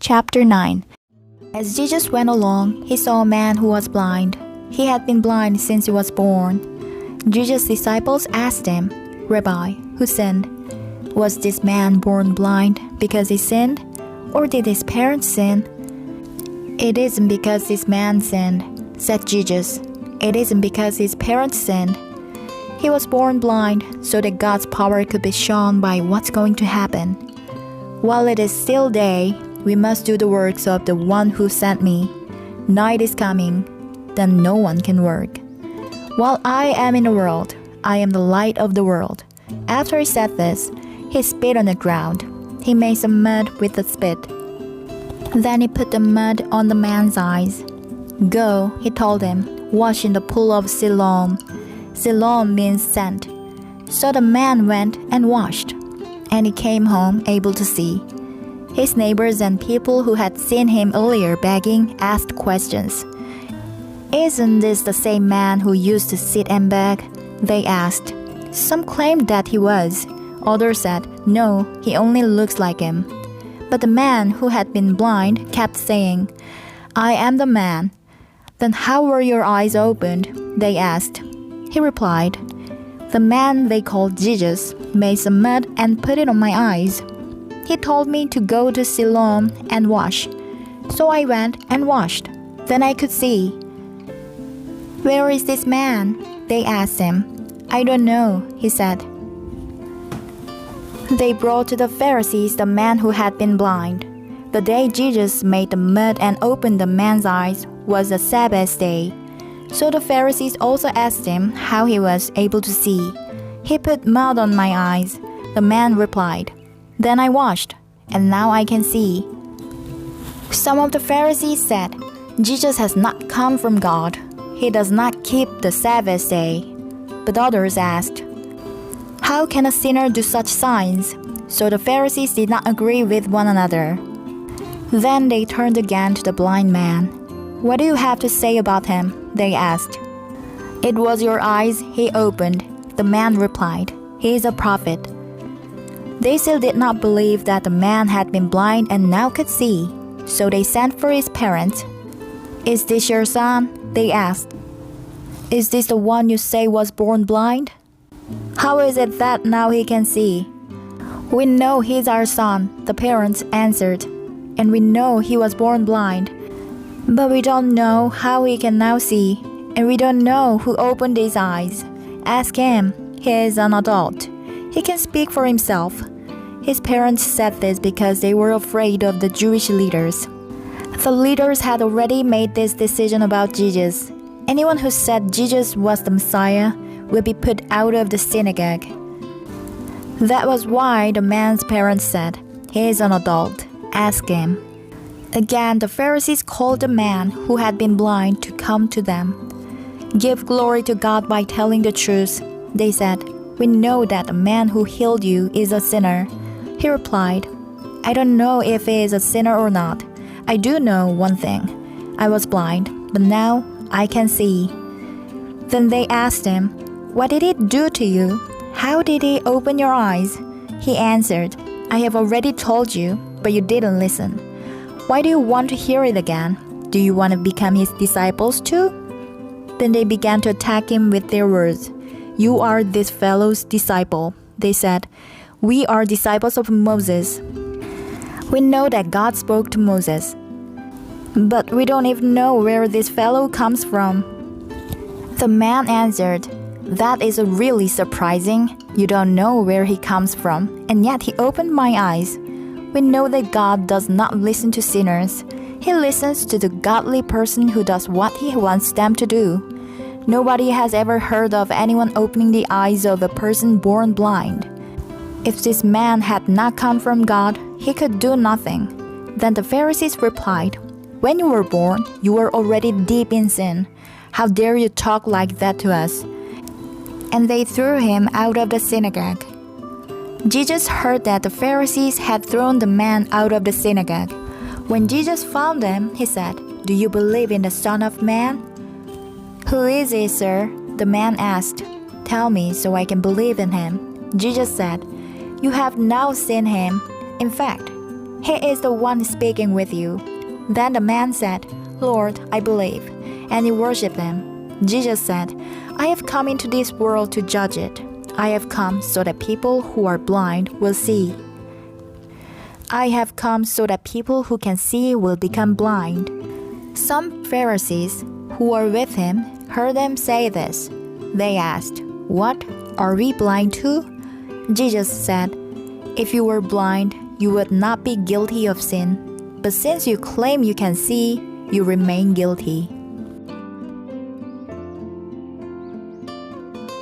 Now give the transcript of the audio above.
Chapter 9. As Jesus went along, he saw a man who was blind. He had been blind since he was born. Jesus' disciples asked him, "Rabbi, who sinned? Was this man born blind because he sinned, or did his parents sin?" "It isn't because this man sinned," said Jesus. "It isn't because his parents sinned. He was born blind so that God's power could be shown by what's going to happen. While it is still day, we must do the works of the one who sent me. Night is coming, then no one can work. While I am in the world, I am the light of the world." After he said this, he spit on the ground. He made some mud with the spit. Then he put the mud on the man's eyes. "Go," he told him, "wash in the pool of Siloam." Siloam means sent. So the man went and washed, and he came home able to see. His neighbors and people who had seen him earlier begging asked questions. "Isn't this the same man who used to sit and beg?" they asked. Some claimed that he was. Others said, "No, he only looks like him." But the man who had been blind kept saying, "I am the man." "Then how were your eyes opened?" they asked. He replied, "The man they called Jesus made some mud and put it on my eyes. He told me to go to Siloam and wash. So I went and washed. Then I could see." "Where is this man?" they asked him. "I don't know," he said. They brought to the Pharisees the man who had been blind. The day Jesus made the mud and opened the man's eyes was a Sabbath day. So the Pharisees also asked him how he was able to see. "He put mud on my eyes," the man replied. "Then I washed, and now I can see." Some of the Pharisees said, "Jesus has not come from God. He does not keep the Sabbath day." But others asked, "How can a sinner do such signs?" So the Pharisees did not agree with one another. Then they turned again to the blind man. "What do you have to say about him?" they asked. "It was your eyes he opened," the man replied. "He is a prophet." They still did not believe that the man had been blind and now could see. So they sent for his parents. "Is this your son?" they asked. "Is this the one you say was born blind? How is it that now he can see?" "We know he's our son," the parents answered. "And we know he was born blind. But we don't know how he can now see, and we don't know who opened his eyes. Ask him. He is an adult. He can speak for himself." His parents said this because they were afraid of the Jewish leaders. The leaders had already made this decision about Jesus. Anyone who said Jesus was the Messiah would be put out of the synagogue. That was why the man's parents said, "He is an adult. Ask him." Again, the Pharisees called the man who had been blind to come to them. "Give glory to God by telling the truth," they said. "We know that the man who healed you is a sinner." He replied, "I don't know if he is a sinner or not. I do know one thing. I was blind, but now I can see." Then they asked him, "What did he do to you? How did he open your eyes?" He answered, "I have already told you, but you didn't listen. Why do you want to hear it again? Do you want to become his disciples too?" Then they began to attack him with their words. "You are this fellow's disciple," they said. "We are disciples of Moses. We know that God spoke to Moses. But we don't even know where this fellow comes from." The man answered, "That is really surprising. You don't know where he comes from, and yet he opened my eyes. We know that God does not listen to sinners. He listens to the godly person who does what he wants them to do. Nobody has ever heard of anyone opening the eyes of a person born blind. If this man had not come from God, he could do nothing." Then the Pharisees replied, "When you were born, you were already deep in sin. How dare you talk like that to us?" And they threw him out of the synagogue. Jesus heard that the Pharisees had thrown the man out of the synagogue. When Jesus found them, he said, "Do you believe in the Son of Man?" "Who is he, sir?" the man asked. "Tell me so I can believe in him." Jesus said, "You have now seen him. In fact, He is the one speaking with you." Then the man said, "Lord, I believe," and he worshipped him. Jesus said, "I have come into this world to judge it. I have come so that people who are blind will see. I have come so that people who can see will become blind." Some Pharisees who were with him heard him say this. They asked, "What? Are we blind too?" Jesus said, "If you were blind, you would not be guilty of sin. But since you claim you can see, you remain guilty."